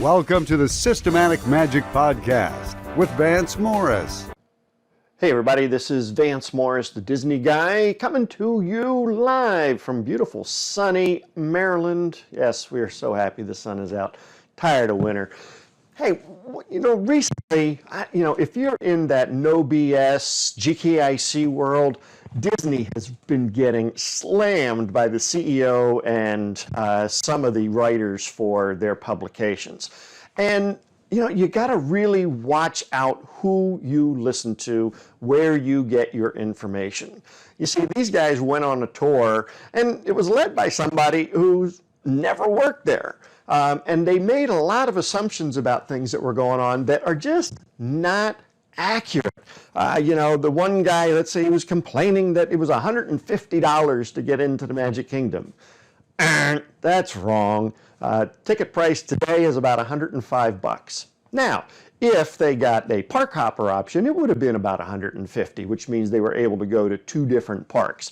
Welcome to the Systematic Magic Podcast with Vance Morris. Hey everybody, this is Vance Morris, the Disney guy, coming to you live from beautiful sunny Maryland. Yes, we are so happy the sun is out. Tired of winter. Hey, recently, if you're in that no BS GKIC world, Disney has been getting slammed by the CEO and some of the writers for their publications. And you got to really watch out who you listen to, where you get your information. You see, these guys went on a tour, and it was led by somebody who's never worked there. And they made a lot of assumptions about things that were going on that are just not accurate. The one guy, let's say he was complaining that it was $150 to get into the Magic Kingdom. That's wrong. Ticket price today is about $105. Now, if they got a park hopper option, it would have been about $150, which means they were able to go to two different parks.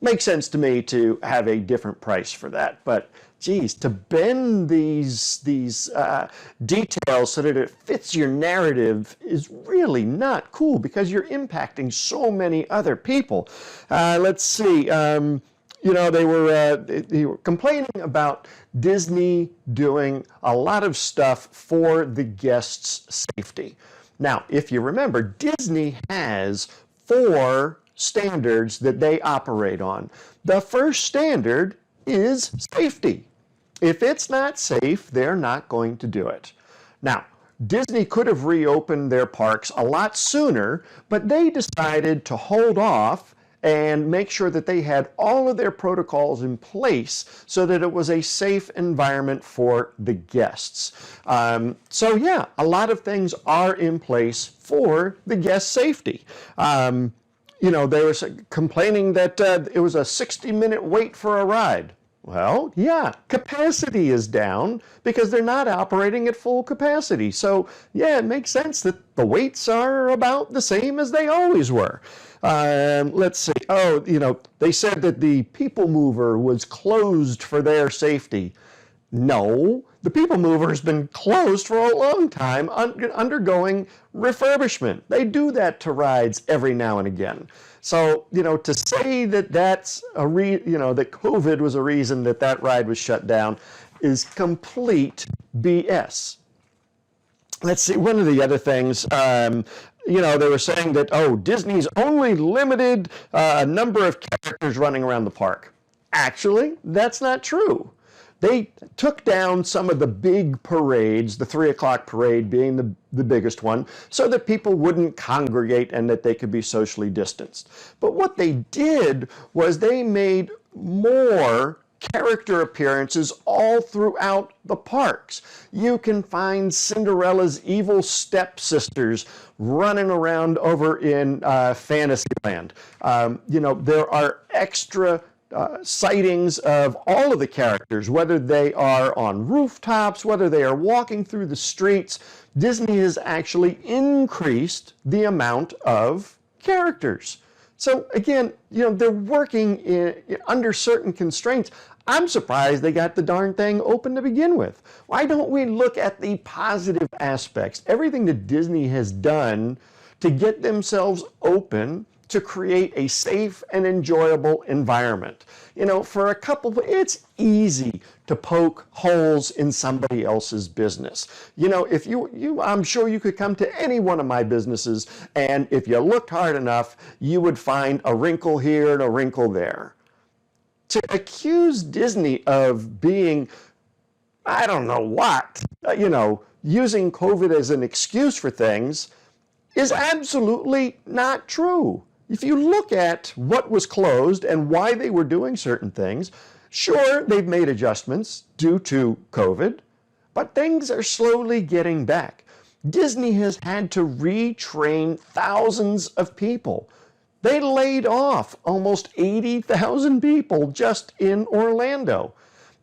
Makes sense to me to have a different price for that, but geez, to bend these details so that it fits your narrative is really not cool because you're impacting so many other people. Let's see. They were complaining about Disney doing a lot of stuff for the guests' safety. Now, if you remember, Disney has 4 standards that they operate on. The first standard is safety. If it's not safe, they're not going to do it. Now, Disney could have reopened their parks a lot sooner, but they decided to hold off and make sure that they had all of their protocols in place so that it was a safe environment for the guests. A lot of things are in place for the guest safety. They were complaining that it was a 60-minute wait for a ride. Well, yeah, capacity is down because they're not operating at full capacity. So, yeah, it makes sense that the waits are about the same as they always were. Let's see. They said that the People Mover was closed for their safety. No, the People Mover has been closed for a long time, undergoing refurbishment. They do that to rides every now and again. So, to say that that's that COVID was a reason that ride was shut down is complete BS. Let's see, one of the other things, they were saying that, Disney's only limited number of characters running around the park. Actually, that's not true. They took down some of the big parades, the 3 o'clock parade being the biggest one, so that people wouldn't congregate and that they could be socially distanced. But what they did was they made more character appearances all throughout the parks. You can find Cinderella's evil stepsisters running around over in Fantasyland. There are extra sightings of all of the characters, whether they are on rooftops, whether they are walking through the streets. Disney has actually increased the amount of characters. So again, they're working under certain constraints. I'm surprised they got the darn thing open to begin with. Why don't we look at the positive aspects? Everything that Disney has done to get themselves open to create a safe and enjoyable environment. It's easy to poke holes in somebody else's business. If I'm sure you could come to any one of my businesses, and if you looked hard enough, you would find a wrinkle here and a wrinkle there. To accuse Disney of being, I don't know what, using COVID as an excuse for things is absolutely not true. If you look at what was closed and why they were doing certain things, sure, they've made adjustments due to COVID, but things are slowly getting back. Disney has had to retrain thousands of people. They laid off almost 80,000 people just in Orlando.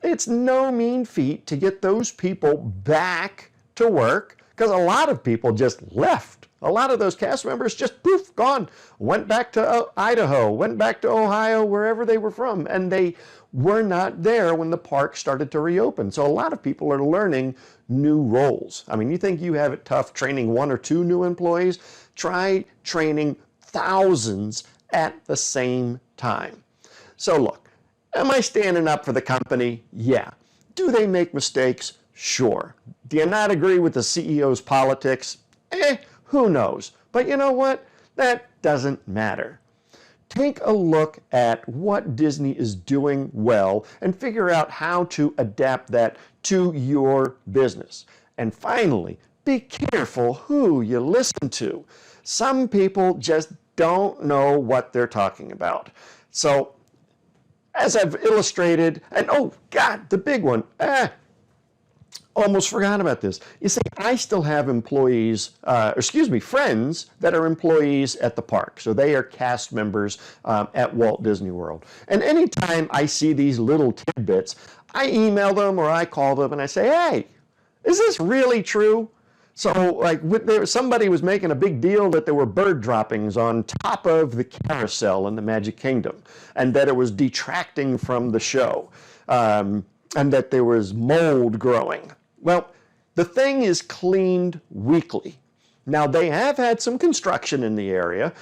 It's no mean feat to get those people back to work because a lot of people just left A lot of those cast members just poof, gone, went back to Idaho, went back to Ohio, wherever they were from, and they were not there when the park started to reopen. So a lot of people are learning new roles. I mean, you think you have it tough training 1 or 2 new employees? Try training thousands at the same time. So look, am I standing up for the company? Yeah. Do they make mistakes? Sure. Do you not agree with the CEO's politics? Who knows? But you know what? That doesn't matter. Take a look at what Disney is doing well and figure out how to adapt that to your business. And finally, be careful who you listen to. Some people just don't know what they're talking about. So, as I've illustrated, and oh God, the big one, almost forgot about this. You see, I still have employees, friends that are employees at the park. So they are cast members at Walt Disney World. And anytime I see these little tidbits, I email them or I call them and I say, hey, is this really true? So like somebody was making a big deal that there were bird droppings on top of the carousel in the Magic Kingdom and that it was detracting from the show and that there was mold growing. Well, the thing is cleaned weekly. Now, they have had some construction in the area,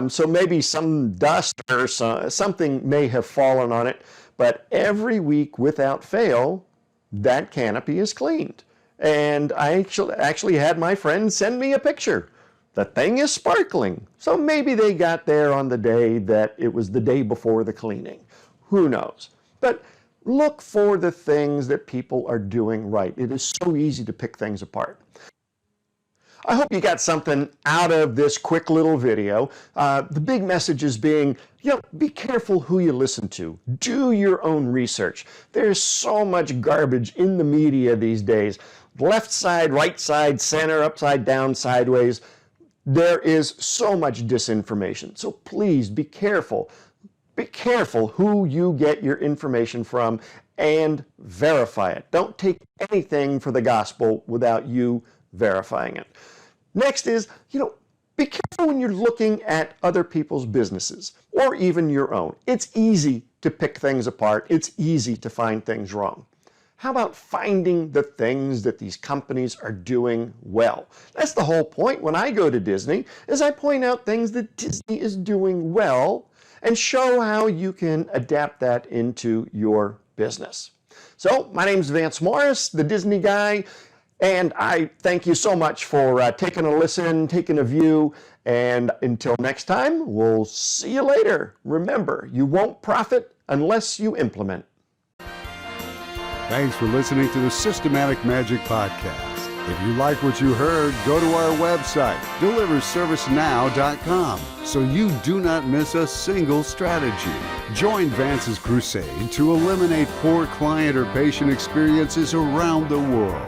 so maybe some dust or something may have fallen on it, but every week without fail, that canopy is cleaned. And I actually had my friend send me a picture. The thing is sparkling. So maybe they got there on the day that it was the day before the cleaning. Who knows? But look for the things that people are doing right. It is so easy to pick things apart. I hope you got something out of this quick little video. The big message is being, be careful who you listen to. Do your own research. There's so much garbage in the media these days. Left side, right side, center, upside down, sideways. There is so much disinformation. So please be careful. Be careful who you get your information from and verify it. Don't take anything for the gospel without you verifying it. Next is, be careful when you're looking at other people's businesses or even your own. It's easy to pick things apart. It's easy to find things wrong. How about finding the things that these companies are doing well? That's the whole point when I go to Disney, is I point out things that Disney is doing well and show how you can adapt that into your business. So, my name's Vance Morris, the Disney Guy, and I thank you so much for taking a listen, taking a view, and until next time, we'll see you later. Remember, you won't profit unless you implement. Thanks for listening to the Systematic Magic Podcast. If you like what you heard, go to our website, deliverservicenow.com, so you do not miss a single strategy. Join Vance's crusade to eliminate poor client or patient experiences around the world.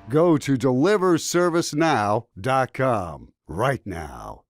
Go to deliverservicenow.com right now.